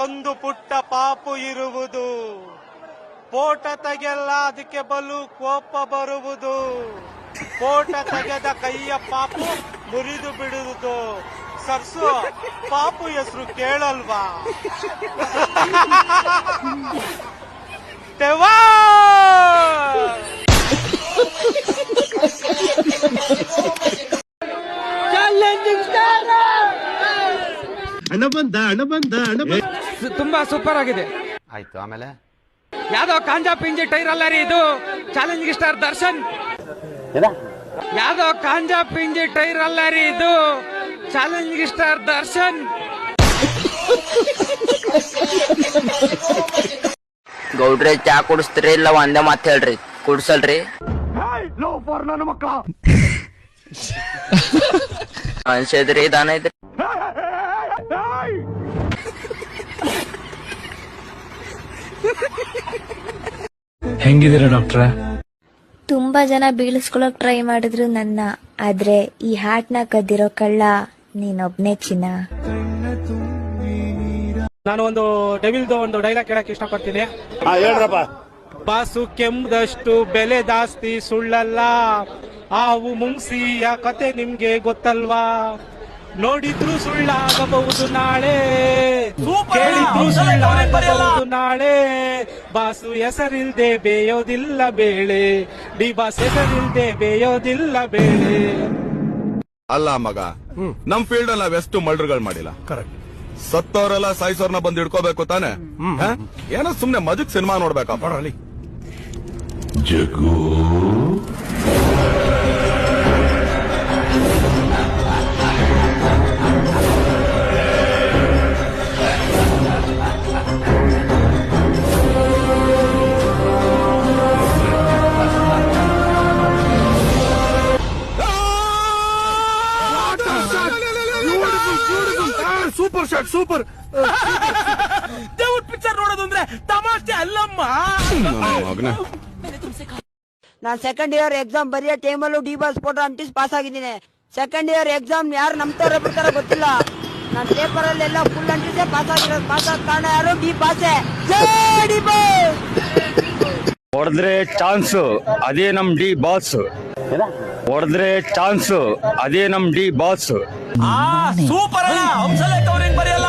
ಒಂದು ಪುಟ್ಟ ಪಾಪು ಇರುವುದು, ಫೋಟ ತೆಗೆಲ್ಲ ಅದಕ್ಕೆ ಬಲು ಕೋಪ ಬರುವುದು. ಫೋಟ ತೆಗೆದ ಕೈಯ ಪಾಪು ಮುರಿದು ಬಿಡುವುದು. ಸರ್ಸು ಪಾಪು ಹೆಸರು ಕೇಳಲ್ವಾ? ದೇವಾ ತುಂಬಾ ಸೂಪರ್ ಆಗಿದೆ. ಆಯ್ತು, ಆಮೇಲೆ ಯಾವ್ದೋ ಕಾಂಜಾ ಪಿಂಜಿ ಟೈರ್ ಅಲ್ಲ ರೀ ಇದು, ಚಾಲೆಂಜಿಂಗ್ ಸ್ಟಾರ್ ದರ್ಶನ್. ಯಾವ್ದೋ ಕಾಂಜಾ ಪಿಂಜಿ ಟೈರ್ ಅಲ್ಲ ರೀ ಇದು, ಚಾಲೆಂಜಿಂಗ್ ಸ್ಟಾರ್ ದರ್ಶನ್. ಗೌಡ್ರೆ ಚಾ ಕುಡಿಸ್ತೀರಿ ಇಲ್ಲ ಒಂದೇ ಮಾತು ಹೇಳ್ರಿ, ಕುಡ್ಸಲ್ರಿ? ನನ್ನ ಮಕ್ಕಳ ಅನ್ಸದ್ರಿ ದಾನ ಐತ್ರಿ. ಹೆಂಗಿದ್ದೀರಾ ಡಾಕ್ಟ್ರ? ತುಂಬಾ ಜನ ಬೀಳಿಸ್ಕೊಳಕ್ ಟ್ರೈ ಮಾಡಿದ್ರು ನನ್ನ, ಆದ್ರೆ ಈ ಹಾಟ್ನ ಕದ್ದಿರೋ ಕಳ್ಳ ನೀನೊಬ್ನೇ ಚಿನ್ನ. ನಾನು ಒಂದು ಡೆವಿಲ್ದು ಒಂದು ಡೈಲಾಗ್ ಕೇಳಕ್ ಇಷ್ಟಪಡ್ತೀನಿ. ಹೇಳ್ರಪ್ಪ. ಬಾಸು ಕೆಮ್ಮದಷ್ಟು ಬೆಲೆ ಜಾಸ್ತಿ ಸುಳ್ಳಲ್ಲ, ಹಾವು ಮುಂಗ್ಸಿಯ ಕತೆ ನಿಮ್ಗೆ ಗೊತ್ತಲ್ವಾ? ನೋಡಿದ್ರು ಸುಳ್ಳಾಗಬಹುದು ನಾಳೆ, ಕೇಳಿದ್ರು ಸುಳ್ಳಾಗಬಹುದು ನಾಳೆ. ಬಾಸು ಹೆಸರಿಲ್ದೆ ಬೇಯೋದಿಲ್ಲ ಬೇಳೆ, ಡಿ ಬಾಸ್ ಹೆಸರಿಲ್ದೆ ಬೇಯೋದಿಲ್ಲ ಬೇಳೆ. ಅಲ್ಲ ಮಗ, ನಮ್ ಫೀಲ್ಡ್ ಅಲ್ಲಿ ನಾವೆಷ್ಟು ಮರ್ಡರ್ಗಳು ಮಾಡಿಲ್ಲ. ಸತ್ತವರೆಲ್ಲ ಸಾಯಿಸೋರ್ನ ಬಂದು ಹಿಡ್ಕೋಬೇಕು ತಾನೆ. ಏನೋ ಸುಮ್ನೆ ಮಜಕ್ ಸಿನಿಮಾ ನೋಡ್ಬೇಕಪ್ಪ. Jagu super shot, super. ದೇವ್ರ ಪಿಕ್ಚರ್ ನೋಡೋದು ಅಂದ್ರೆ ತಮಾಷೆ ಅಲ್ಲಮ್ಮ. ನಾನ್ ಸೆಕೆಂಡ್ ಇಯರ್ ಎಕ್ಸಾಮ್ ಬರೆಯೋ ಟೈಮಲ್ಲೂ ಡಿ ಬಾಸ್ ಫೋಟೋ ಅಂಟಿಸಿ ಪಾಸ್ ಆಗಿದ್ದೀನಿ. ಸೆಕೆಂಡ್ ಇಯರ್ ಎಕ್ಸಾಮ್ ಯಾರು ನಂಬ್ತಾರ ಬಿಡ್ತಾರ ಗೊತ್ತಿಲ್ಲ, ನಾನ್ ಪೇಪರ್ ಅಲ್ಲೆಲ್ಲ ಫುಲ್ ಅಂಟಿಸೇ ಪಾಸ್ ಆಗಿರೋದು. ಪಾಸ್ ಆದ ಕಾರಣ ಯಾರು? ಡಿ ಪಾಸೆ. ಹೊಡೆದ್ರೆ ಚಾನ್ಸ್ ಅದೇ ನಮ್ ಡಿ ಬಾಸ್, ಹೊಡೆದ್ರೆ ಚಾನ್ಸ್ ಅದೇ ನಮ್ ಡಿ ಬಾಸ್. ಸೂಪರ್ ಅಲ್ಲ, ಹಂಸಲೇಖ ಅವ್ರೇನ್ ಬರೆಯಲ್ಲ.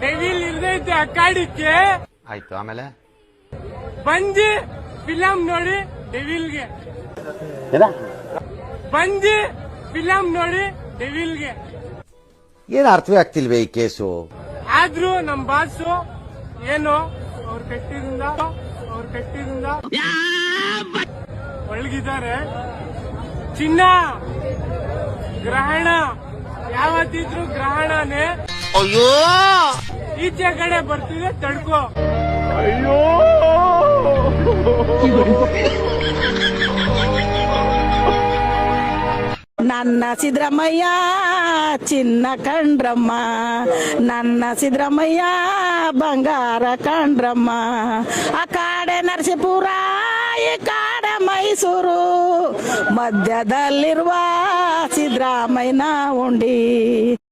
ಡೆವಿಲ್ ಇರ್ದೈತೆ ಅಕ್ಕಾಡಿಕ್ಕೆ. ಆಯ್ತು, ಆಮೇಲೆ ಬಂದಿ ಫಿಲಂ ನೋಡಿ ಡೆವಿಲ್ಗೆ, ಬಂದಿ ಫಿಲಂ ನೋಡಿ ಡೆವಿಲ್ಗೆ. ಏನ್ ಅರ್ಥವೇ ಆಗ್ತಿಲ್ವೇ ಈ ಕೇಸು? ಆದ್ರೂ ನಮ್ ಬಾಸು ಏನು ಅವ್ರ ಕಟ್ಟಿದಿಂದ ಒಳಗಿದ್ದಾರೆ. ಚಿನ್ನ ಗ್ರಹಣ ಯಾವತ್ತಿದ್ರು ಗ್ರಹಣನೇ. ಅಯ್ಯೋ, ಈಚೆ ಕಡೆ ಬರ್ತಿದೆ ತಡ್ಕೋ. ಅಯ್ಯೋ, ನನ್ನ ಸಿದ್ದರಾಮಯ್ಯ ಚಿನ್ನ ಕಂಡ್ರಮ್ಮ, ನನ್ನ ಸಿದ್ದರಾಮಯ್ಯ ಬಂಗಾರ ಕಂಡ್ರಮ್ಮ. ಆ ಕಾಡೆ ನರಸೀಪುರ, ಈ ಕಾಡೆ ಮೈಸೂರು, ಮಧ್ಯದಲ್ಲಿರುವ ಸಿದ್ದರಾಮಯ್ಯನ ಉಂಡಿ.